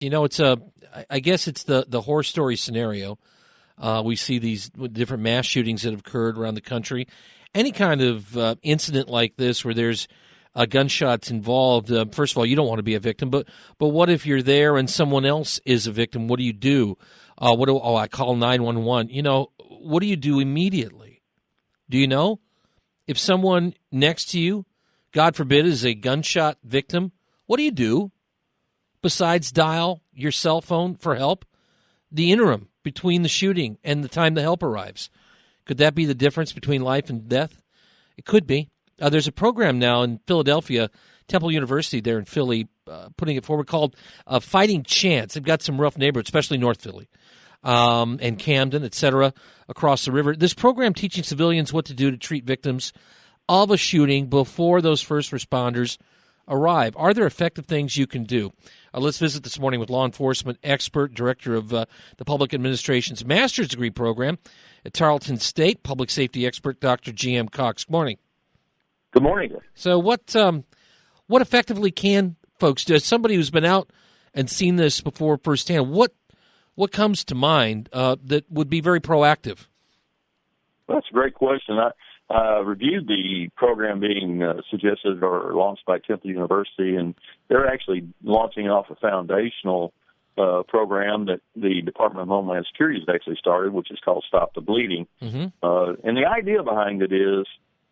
It's I guess it's the horror story scenario. We see these different mass shootings that have occurred around the country. Any kind of incident like this where there's gunshots involved, first of all, you don't want to be a victim, but what if you're there and someone else is a victim? What do you do? I call 911. What do you do immediately? Do you know? If someone next to you, God forbid, is a gunshot victim, what do you do besides dial your cell phone for help? The interim between the shooting and the time the help arrives. Could that be the difference between life and death? It could be. There's a program now in Philadelphia, Temple University there in Philly, putting it forward called Fighting Chance. They've got some rough neighborhoods, especially North Philly and Camden, et cetera, across the river. This program teaching civilians what to do to treat victims of a shooting before those first responders arrive. Are there effective things you can do? Let's visit this morning with law enforcement expert, director of the Public Administration's Master's Degree Program at Tarleton State, public safety expert, Dr. G.M. Cox. Good morning. Good morning. So what effectively can folks do? As somebody who's been out and seen this before firsthand, what comes to mind that would be very proactive? Well, that's a great question. I reviewed the program being suggested or launched by Temple University, and they're actually launching off a foundational program that the Department of Homeland Security has actually started, which is called Stop the Bleeding. Mm-hmm. And the idea behind it is,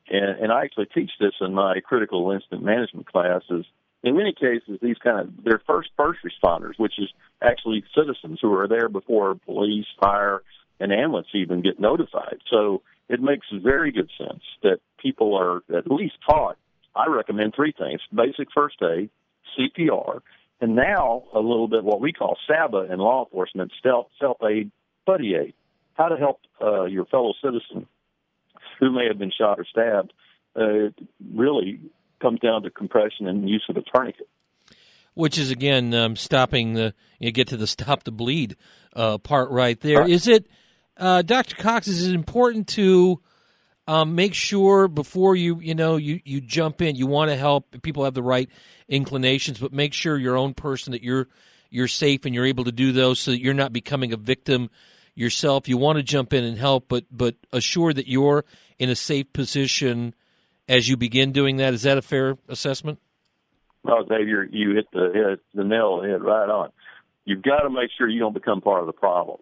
and I actually teach this in my critical incident management classes, in many cases, they're first responders, which is actually citizens who are there before police, fire, and ambulance even get notified. So it makes very good sense that people are at least taught. I recommend three things: basic first aid, CPR, and now a little bit what we call SABA in law enforcement, self-aid, buddy aid, how to help your fellow citizen who may have been shot or stabbed. Really comes down to compression and use of a tourniquet. Which is, again, stopping get to the stop the bleed part right there. Right. Is it, Dr. Cox, is it important to make sure before you jump in, you want to help, people have the right inclinations, but make sure your own person that you're safe and you're able to do those so that you're not becoming a victim yourself? You want to jump in and help, but assure that you're in a safe position as you begin doing that. Is that a fair assessment? Well, Dave, you hit the nail on the head right on. You've got to make sure you don't become part of the problem.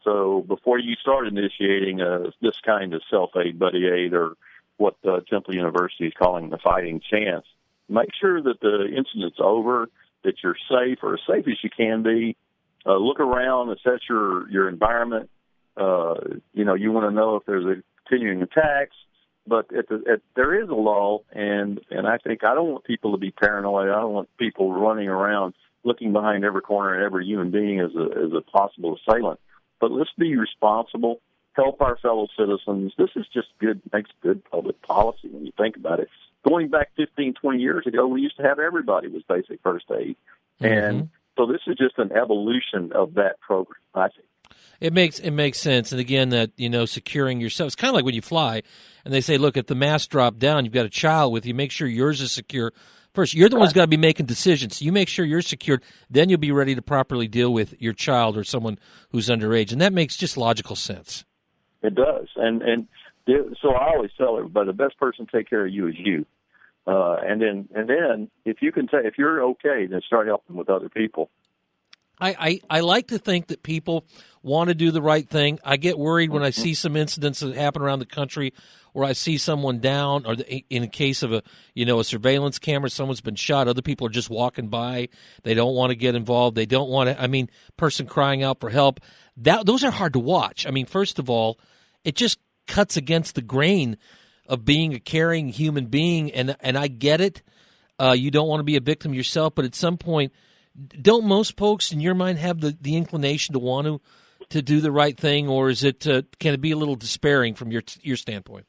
So before you start initiating this kind of self-aid, buddy aid, or what Temple University is calling the fighting chance, make sure that the incident's over, that you're safe, or as safe as you can be. Look around, assess your environment. You want to know if there's a continuing attacks. But there is a lull, and I think I don't want people to be paranoid. I don't want people running around looking behind every corner and every human being as a possible assailant. But let's be responsible, help our fellow citizens. This is just makes good public policy when you think about it. Going back 15, 20 years ago, we used to have everybody with basic first aid. Mm-hmm. And so this is just an evolution of that program, I think. It makes sense. And again, that, securing yourself, it's kind of like when you fly and they say, look, if the mask dropped down, you've got a child with you, make sure yours is secure. First, you're the one's got to be making decisions. So you make sure you're secured, then you'll be ready to properly deal with your child or someone who's underage. And that makes just logical sense. It does. And so I always tell everybody, the best person to take care of you is you. And then if you're okay, then start helping with other people. I like to think that people want to do the right thing. I get worried when I see some incidents that happen around the country where I see someone down, or in a case of a surveillance camera, someone's been shot. Other people are just walking by. They don't want to get involved. They don't want to. Person crying out for help. Those are hard to watch. First of all, it just cuts against the grain of being a caring human being, and I get it. You don't want to be a victim yourself, but at some point, don't most folks in your mind have the inclination to want to do the right thing, or is it can it be a little despairing from your standpoint?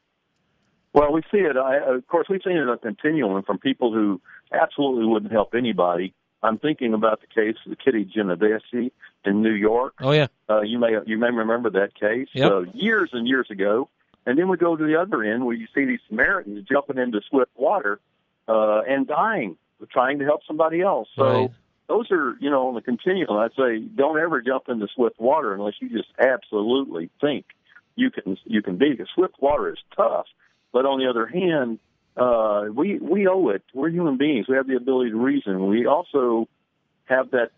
Well, we see it. Of course, we've seen it on a continuum from people who absolutely wouldn't help anybody. I'm thinking about the case of the Kitty Genovese in New York. Oh yeah, you may remember that case. Yep. Years and years ago. And then we go to the other end where you see these Samaritans jumping into swift water and dying, trying to help somebody else. So. Right. those are, on the continuum. I'd say don't ever jump into swift water unless you just absolutely think you can be. Because swift water is tough. But on the other hand, we owe it. We're human beings. We have the ability to reason. We also have that,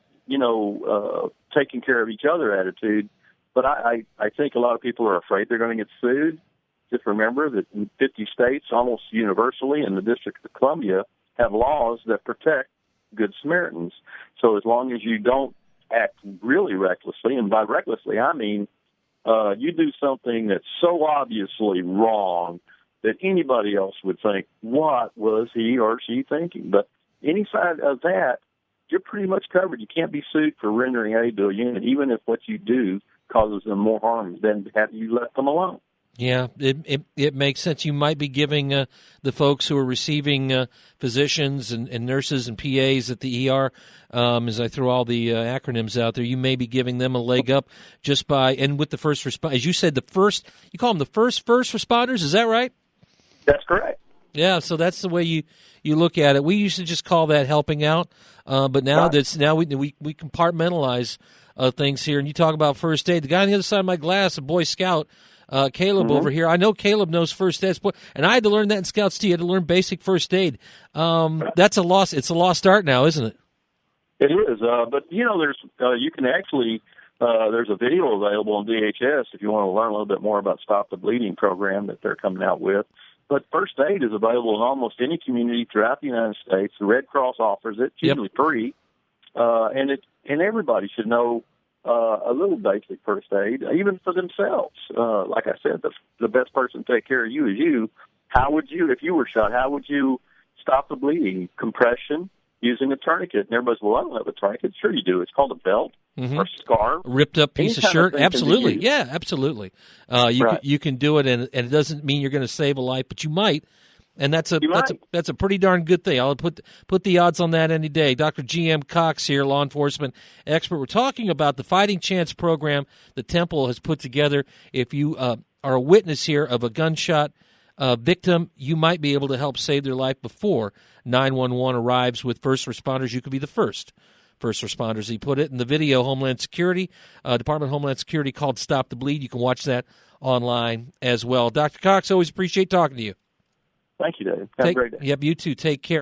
taking care of each other attitude. But I think a lot of people are afraid they're going to get sued. Just remember that in 50 states, almost universally, in the District of Columbia, have laws that protect Good Samaritans. So as long as you don't act really recklessly, and by recklessly I mean you do something that's so obviously wrong that anybody else would think, what was he or she thinking? But any side of that, you're pretty much covered. You can't be sued for rendering aid to a unit, even if what you do causes them more harm than have you let them alone. Yeah, it makes sense. You might be giving the folks who are receiving physicians and nurses and PAs at the ER, as I throw all the acronyms out there, you may be giving them a leg up just by, and with the first responders, as you said, you call them the first responders, is that right? That's correct. Yeah, so that's the way you look at it. We used to just call that helping out, but now we compartmentalize things here. And you talk about first aid. The guy on the other side of my glass, a Boy Scout, Caleb over here. I know Caleb knows first aid, and I had to learn that in Scouts too. You had to learn basic first aid. That's a loss. It's a lost art now, isn't it? It is. But there's you can actually there's a video available on DHS if you want to learn a little bit more about Stop the Bleeding program that they're coming out with. But first aid is available in almost any community throughout the United States. The Red Cross offers it. It's usually free, and everybody should know a little basic first aid, even for themselves. Like I said, the best person to take care of you is you. How would you, if you were shot, how would you stop the bleeding? Compression, using a tourniquet. And everybody's, well, I don't have a tourniquet. Sure you do. It's called a belt or scarf. Ripped up piece of shirt. Absolutely. Yeah, absolutely. You can do it, and it doesn't mean you're going to save a life, but you might. And that's a pretty darn good thing. I'll put the odds on that any day. Dr. G.M. Cox here, law enforcement expert. We're talking about the Fighting Chance program the Temple has put together. If you are a witness here of a gunshot victim, you might be able to help save their life before 911 arrives with first responders. You could be the first responders, he put it. In the video, Homeland Security, Department of Homeland Security called Stop the Bleed. You can watch that online as well. Dr. Cox, always appreciate talking to you. Thank you, Dave. Have a great day. Yep, you too. Take care.